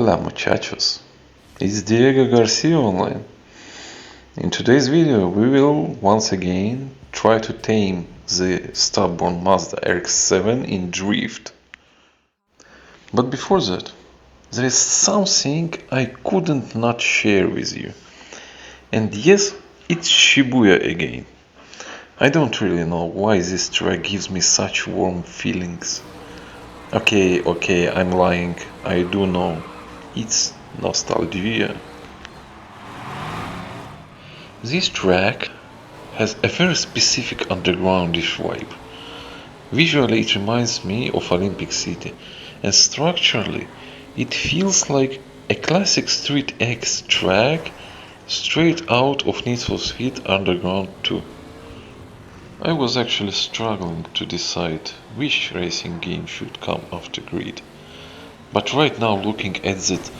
Hola muchachos, it's Diego Garcia online. In today's video we will once again try to tame the stubborn Mazda RX7 in drift. But before that, there is something I couldn't not share with you. And yes, it's Shibuya again. I don't really know why this track gives me such warm feelings. Okay, I'm lying, I do know. It's nostalgia. This track has a very specific undergroundish vibe. Visually it reminds me of Olympic City, and structurally it feels like a classic Street X track straight out of Need for Speed Underground 2. I was actually struggling to decide which racing game should come after Grid. But right now, looking at that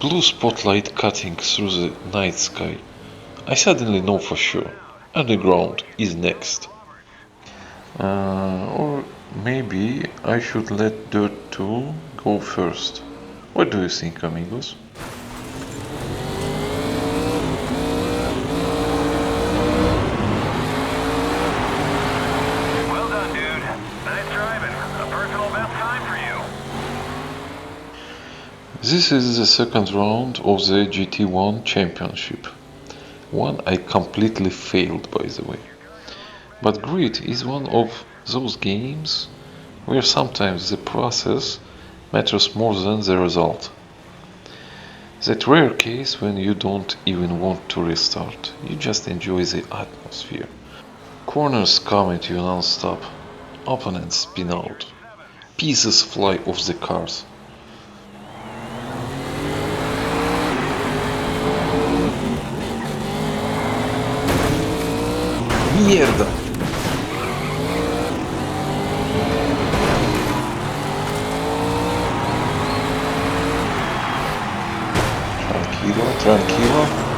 blue spotlight cutting through the night sky, I suddenly know for sure Underground is next. Or maybe I should let Dirt 2 go first. What do you think, amigos? This is the second round of the GT1 Championship. One I completely failed, by the way. But Grid is one of those games where sometimes the process matters more than the result. That rare case when you don't even want to restart, you just enjoy the atmosphere. Corners come at you non-stop, opponents spin out, pieces fly off the cars. Mierda! Tranquilo.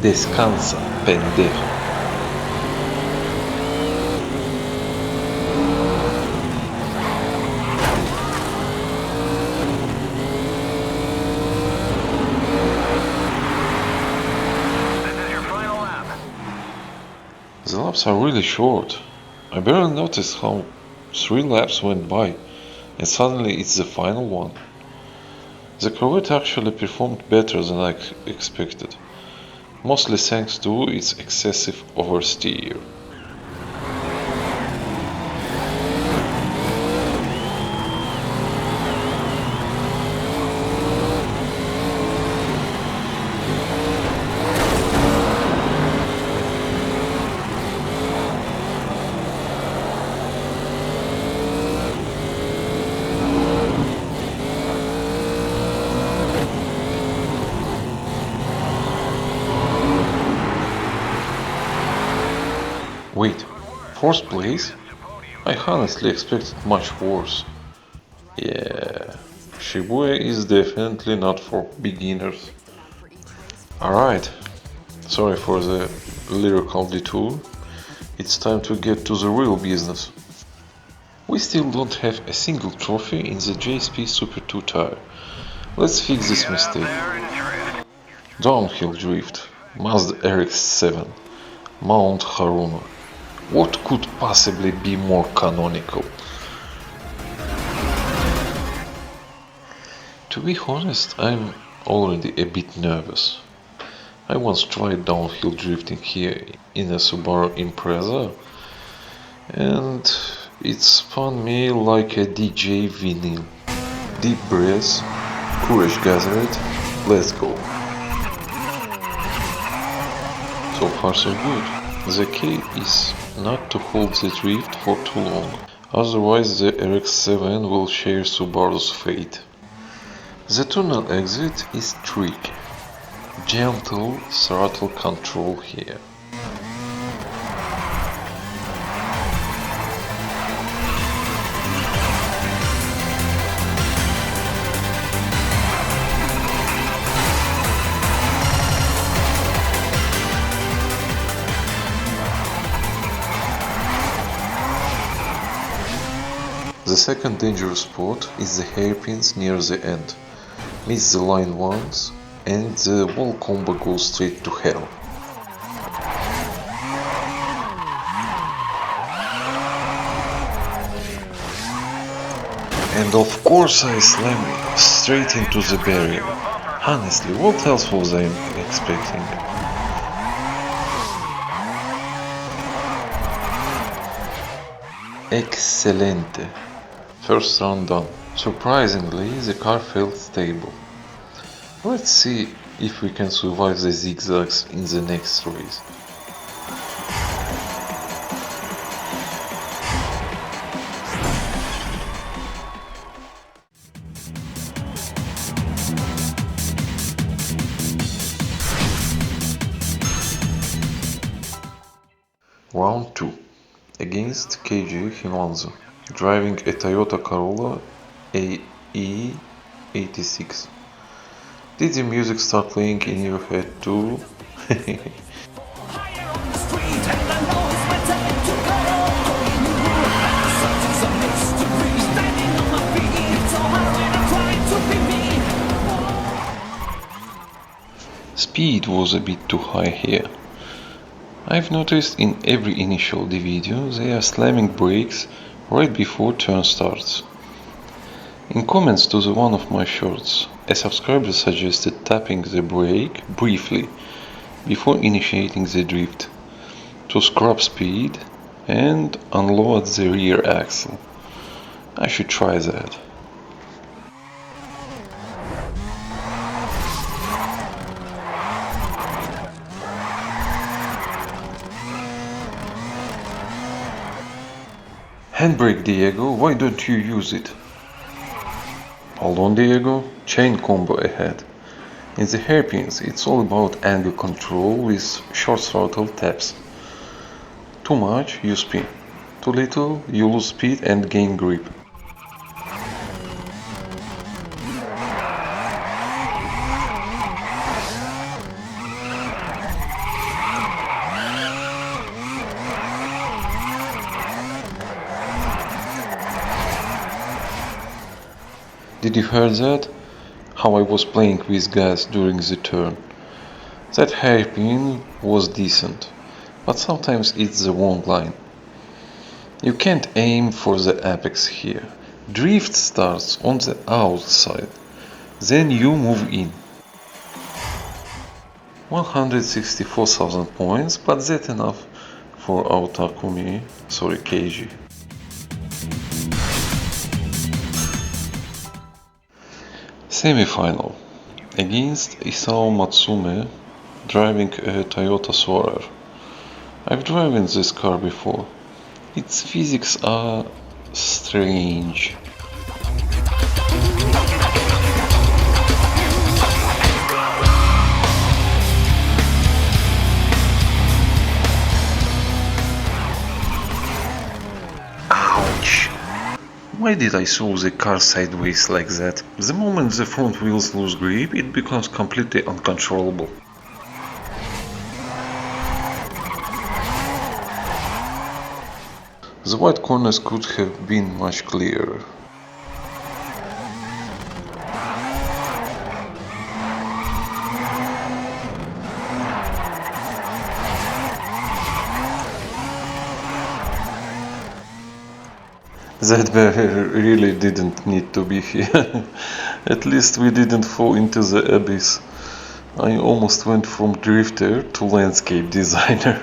Descansa, pendejo. The laps are really short. I barely noticed how 3 laps went by, and suddenly it's the final one. The Corvette actually performed better than I expected. Mostly thanks to its excessive oversteer. Wait, 4th place? I honestly expected much worse. Yeah, Shibuya is definitely not for beginners. Alright, sorry for the lyrical detour. It's time to get to the real business. We still don't have a single trophy in the JSP Super 2 tire. Let's fix this mistake. Downhill drift, Mazda RX7, Mount Haruna. What could possibly be more canonical? To be honest, I'm already a bit nervous. I once tried downhill drifting here in a Subaru Impreza, and it spun me like a DJ vinyl. Deep breaths, courage gathered, let's go. So far so good. The key is not to hold the drift for too long, otherwise the RX7 will share Subaru's fate. The tunnel exit is tricky. Gentle throttle control here. The second dangerous spot is the hairpins near the end. Miss the line once and the whole combo goes straight to hell. And of course I slammed straight into the barrier. Honestly, what else was I expecting? Excelente. First round done. Surprisingly, the car felt stable. Let's see if we can survive the zigzags in the next race. Round 2. Against KG Himanzu, driving a Toyota Corolla AE86. Did the music start playing in your head too? Speed was a bit too high here. I've noticed in every initial video they are slamming brakes right before turn starts. In comments to the one of my shorts, a subscriber suggested tapping the brake briefly before initiating the drift to scrub speed and unload the rear axle. I should try that. Handbrake, Diego, why don't you use it? Hold on, Diego, chain combo ahead. In the hairpins, it's all about angle control with short throttle taps. Too much, you spin. Too little, you lose speed and gain grip. Did you hear that? How I was playing with gas during the turn. That hairpin was decent, but sometimes it's the wrong line. You can't aim for the apex here. Drift starts on the outside, then you move in. 164,000 points, but that's enough for our Takumi, sorry KG. Semifinal against Isao Matsume, driving a Toyota Soarer. I've driven this car before. Its physics are strange. Ouch! Why did I throw the car sideways like that? The moment the front wheels lose grip, it becomes completely uncontrollable. The white corners could have been much clearer. That barrier really didn't need to be here. At least we didn't fall into the abyss. I almost went from drifter to landscape designer.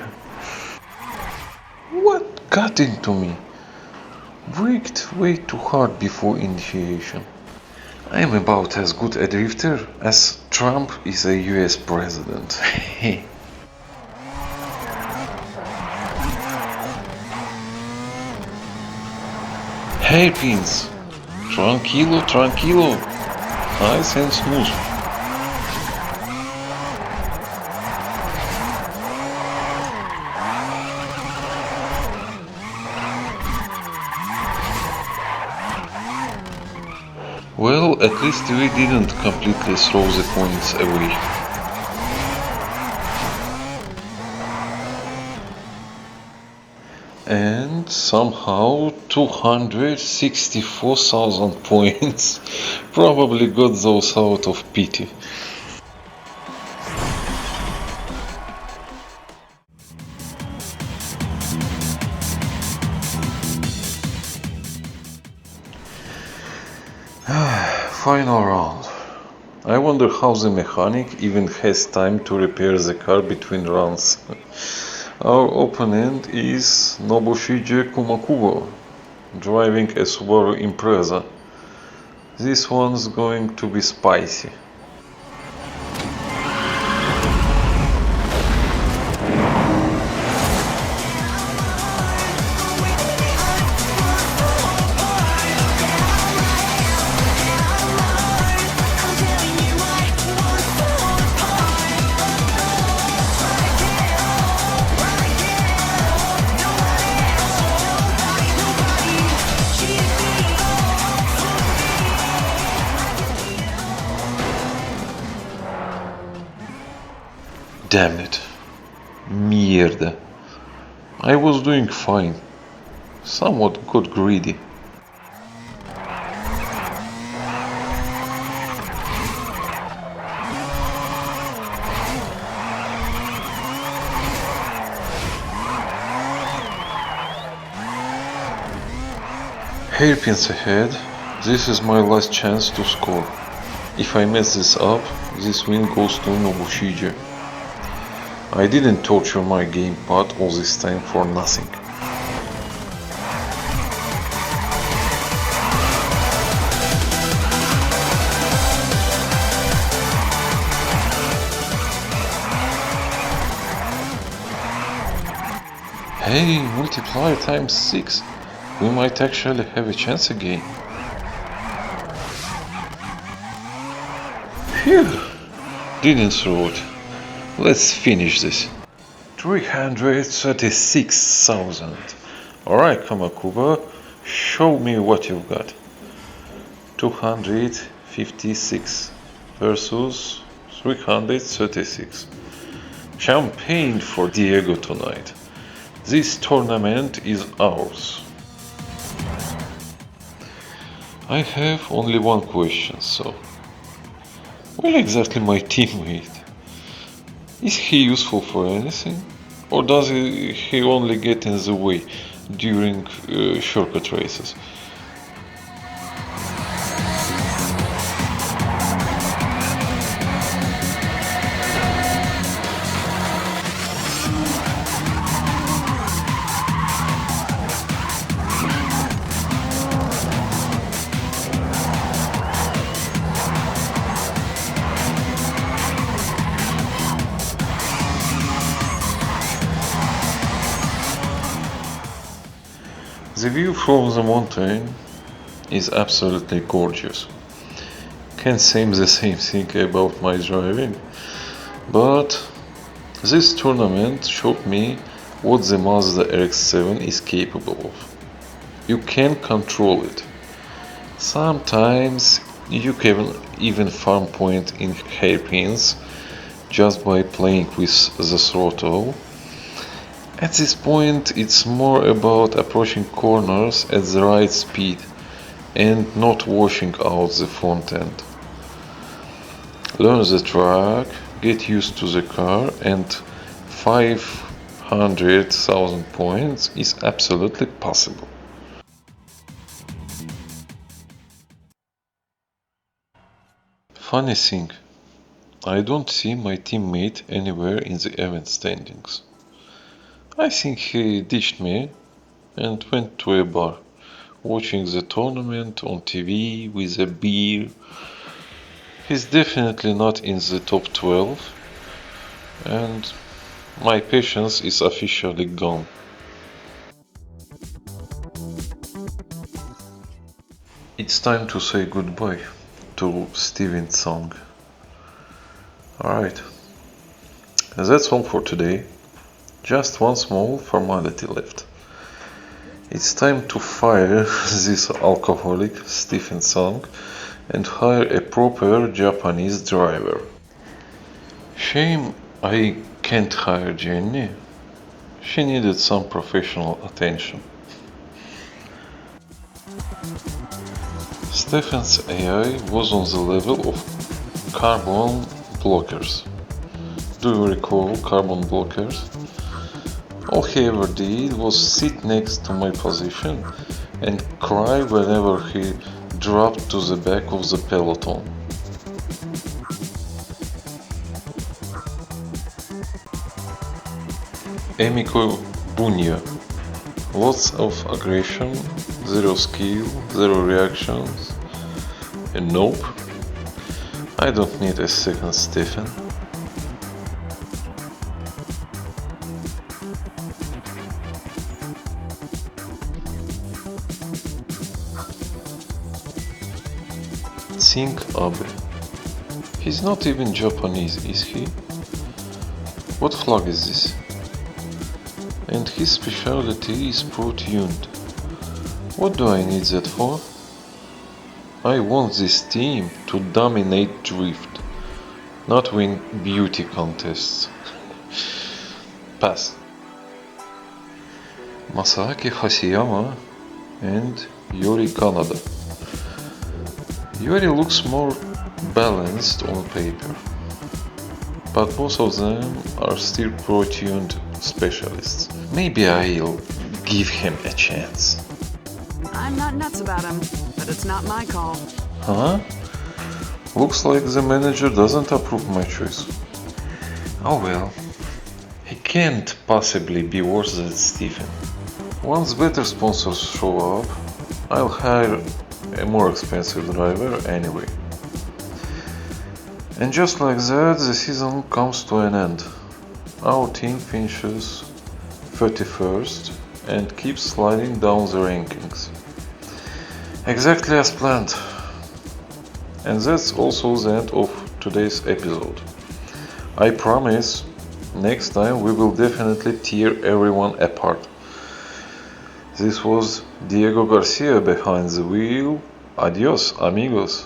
What got into me? Braked way too hard before initiation. I am about as good a drifter as Trump is a US president. Hairpins! Tranquilo, tranquilo! Nice and smooth. Well, at least we didn't completely throw the points away. And somehow 264,000 points. Probably got those out of pity. Final round. I wonder how the mechanic even has time to repair the car between runs. Our opponent is Nobushige Kumakubo, driving a Subaru Impreza. This one's going to be spicy. Damn it. Mierda. I was doing fine. Somewhat got greedy. Hairpins ahead. This is my last chance to score. If I mess this up, this win goes to Nobushige. I didn't torture my gamepad all this time for nothing. Hey, multiplier times 6. We might actually have a chance again. Phew! Didn't throw it. Let's finish this. 336,000. Alright, Kamakuba, show me what you've got. 256 versus 336. Champagne for Diego tonight. This tournament is ours. I have only one question, so where exactly my teammate? Is he useful for anything? Or does he only get in the way during shortcut races? The view from the mountain is absolutely gorgeous. Can't say the same thing about my driving, but this tournament showed me what the Mazda RX7 is capable of. You can control it. Sometimes you can even farm point in hairpins just by playing with the throttle. At this point, it's more about approaching corners at the right speed and not washing out the front end. Learn the track, get used to the car, and 500,000 points is absolutely possible. Funny thing, I don't see my teammate anywhere in the event standings. I think he ditched me and went to a bar, watching the tournament on TV with a beer. He's definitely not in the top 12, and my patience is officially gone. It's time to say goodbye to Steven's song. Alright, that's all for today. Just one small formality left. It's time to fire this alcoholic Stephen Song and hire a proper Japanese driver. Shame I can't hire Jenny. She needed some professional attention. Stefan's AI was on the level of carbon blockers. Do you recall carbon blockers? All he ever did was sit next to my position and cry whenever he dropped to the back of the peloton. Emiko Bunya. Lots of aggression, zero skill, zero reactions, and nope. I don't need a second Stefan. Think Abe. He's not even Japanese, is he? What flag is this? And his specialty is pro-tuned. What do I need that for? I want this team to dominate drift, not win beauty contests. Pass. Masaaki Haseyama and Yori Kanada. Yori looks more balanced on paper, but both of them are still pro-tuned specialists. Maybe I'll give him a chance. I'm not nuts about him, but it's not my call. Huh? Looks like the manager doesn't approve my choice. Oh well. He can't possibly be worse than Stephen. Once better sponsors show up, I'll hire a more expensive driver anyway. And just like that, the season comes to an end. Our team finishes 31st and keeps sliding down the rankings. Exactly as planned. And that's also the end of today's episode. I promise next time we will definitely tear everyone apart. This was Diego Garcia behind the wheel. Adios, amigos.